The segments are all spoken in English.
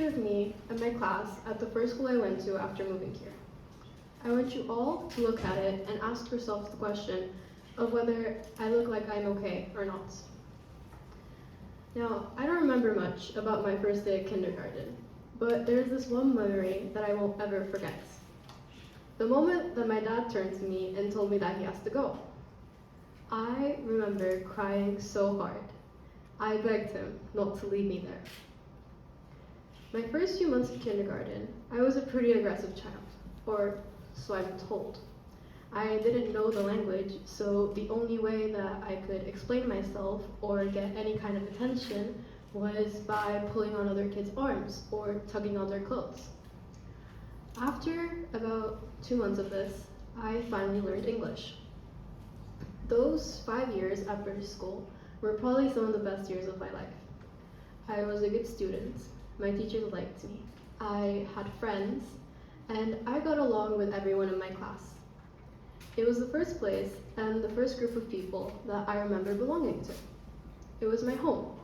picture of me and my class at the first school I went to after moving here. I want you all to look at it and ask yourself the question of whether I look like I'm okay or not. Now, I don't remember much about my first day at kindergarten, but there's this one memory that I won't ever forget. The moment that my dad turned to me and told me that he has to go. I remember crying so hard. I begged him not to leave me there. My first few months of kindergarten, I was a pretty aggressive child, or so I'm told. I didn't know the language, so the only way that I could explain myself or get any kind of attention was by pulling on other kids' arms or tugging on their clothes. After about 2 months of this, I finally learned English. Those 5 years at British school were probably some of the best years of my life. I was a good student, my teachers liked me, I had friends, and I got along with everyone in my class. It was the first place and the first group of people that I remember belonging to. It was my home.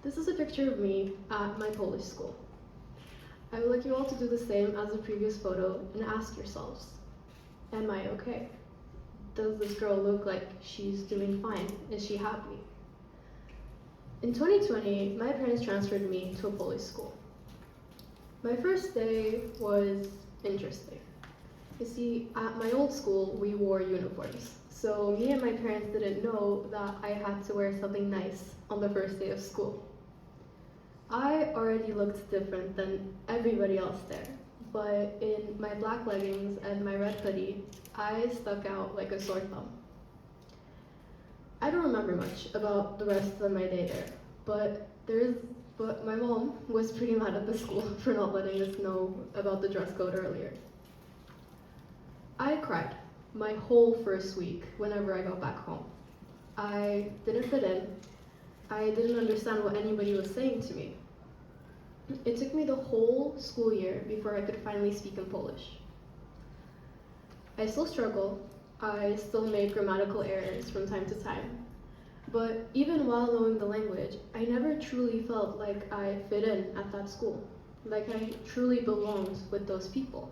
This is a picture of me at my Polish school. I would like you all to do the same as the previous photo and ask yourselves, am I okay? Does this girl look like she's doing fine? Is she happy? In 2020, my parents transferred me to a Polish school. My first day was interesting. You see, at my old school, we wore uniforms. So me and my parents didn't know that I had to wear something nice on the first day of school. I already looked different than everybody else there, but in my black leggings and my red hoodie, I stuck out like a sore thumb. I don't remember much about the rest of my day there, but my mom was pretty mad at the school for not letting us know about the dress code earlier. I cried my whole first week whenever I got back home. I didn't fit in. I didn't understand what anybody was saying to me. It took me the whole school year before I could finally speak in Polish. I still struggle. I still make grammatical errors from time to time. But even while knowing the language, I never truly felt like I fit in at that school, like I truly belonged with those people.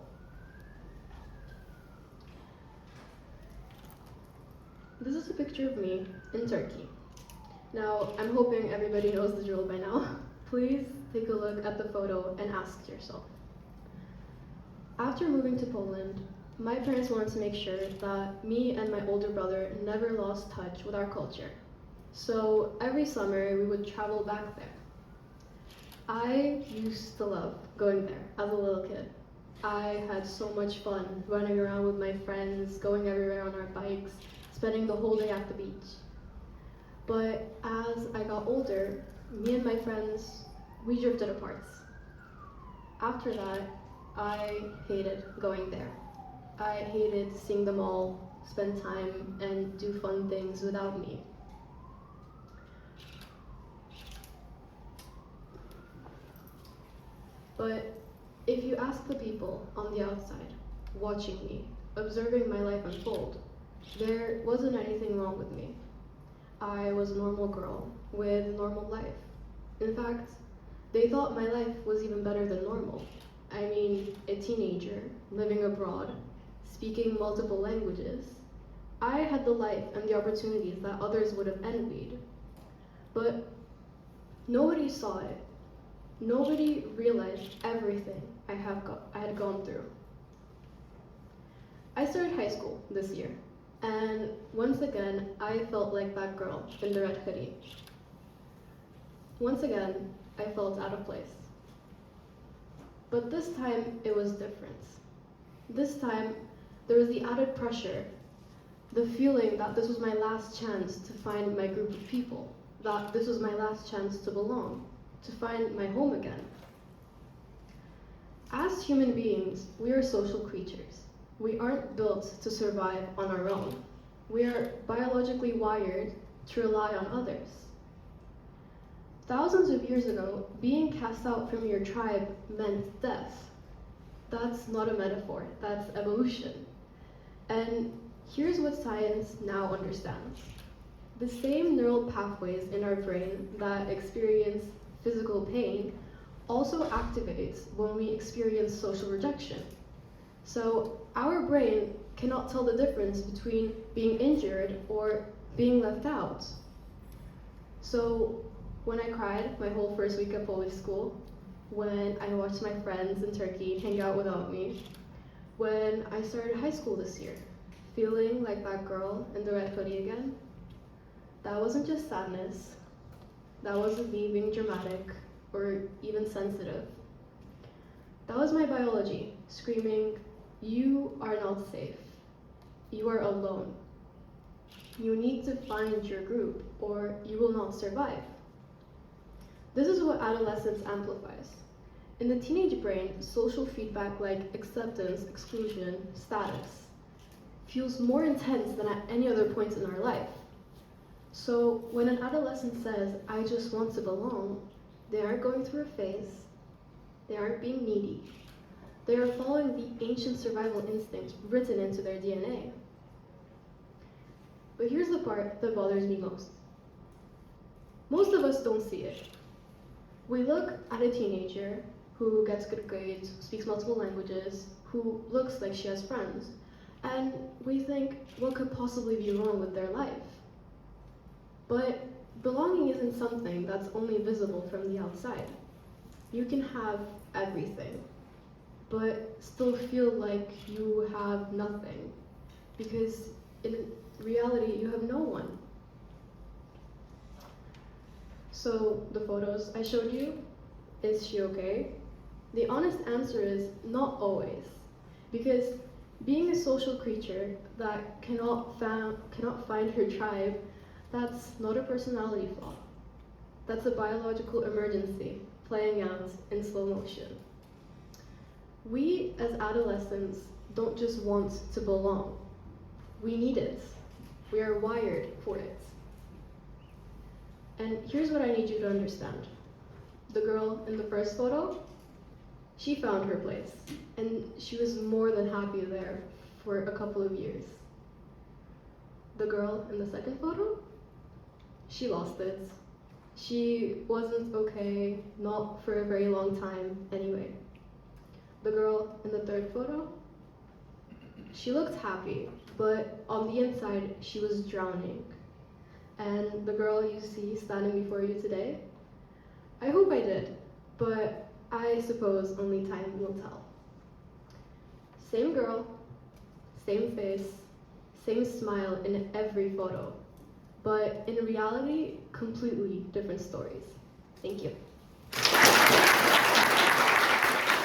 This is a picture of me in Turkey. Now, I'm hoping everybody knows the drill by now. Please take a look at the photo and ask yourself. After moving to Poland, my parents wanted to make sure that me and my older brother never lost touch with our culture. So every summer we would travel back there. I used to love going there as a little kid. I had so much fun running around with my friends, going everywhere on our bikes, spending the whole day at the beach. But as I got older, me and my friends, we drifted apart. After that, I hated going there. I hated seeing them all spend time and do fun things without me. But if you ask the people on the outside, watching me, observing my life unfold, there wasn't anything wrong with me. I was a normal girl with a normal life. In fact, they thought my life was even better than normal. I mean, a teenager, living abroad, speaking multiple languages. I had the life and the opportunities that others would have envied. But nobody saw it. Nobody realized everything I had gone through. I started high school this year, and once again, I felt like that girl in the red hoodie. Once again, I felt out of place. But this time, it was different. This time, there was the added pressure, the feeling that this was my last chance to find my group of people, that this was my last chance to belong, to find my home again. As human beings, we are social creatures. We aren't built to survive on our own. We are biologically wired to rely on others. Thousands of years ago, being cast out from your tribe meant death. That's not a metaphor, that's evolution. And here's what science now understands. The same neural pathways in our brain that experience physical pain, also activates when we experience social rejection. So our brain cannot tell the difference between being injured or being left out. So when I cried my whole first week of Polish school, when I watched my friends in Turkey hang out without me, when I started high school this year, feeling like that girl in the red hoodie again, that wasn't just sadness, that wasn't me being dramatic or even sensitive. That was my biology screaming, "You are not safe. You are alone. You need to find your group or you will not survive." This is what adolescence amplifies. In the teenage brain, social feedback like acceptance, exclusion, status feels more intense than at any other point in our life. So when an adolescent says, "I just want to belong," they aren't going through a phase, they aren't being needy, they are following the ancient survival instinct written into their DNA. But here's the part that bothers me most. Most of us don't see it. We look at a teenager who gets good grades, speaks multiple languages, who looks like she has friends, and we think, what could possibly be wrong with their life? But belonging isn't something that's only visible from the outside. You can have everything, but still feel like you have nothing, because in reality, you have no one. So the photos I showed you, is she okay? The honest answer is not always, because being a social creature that cannot find her tribe, that's not a personality flaw. That's a biological emergency playing out in slow motion. We as adolescents don't just want to belong. We need it. We are wired for it. And here's what I need you to understand. The girl in the first photo, she found her place, and she was more than happy there for a couple of years. The girl in the second photo, she lost it. She wasn't okay, not for a very long time anyway. The girl in the third photo, she looked happy, but on the inside, she was drowning. And the girl you see standing before you today, I hope I did, but I suppose only time will tell. Same girl, same face, same smile in every photo, but in reality, completely different stories. Thank you.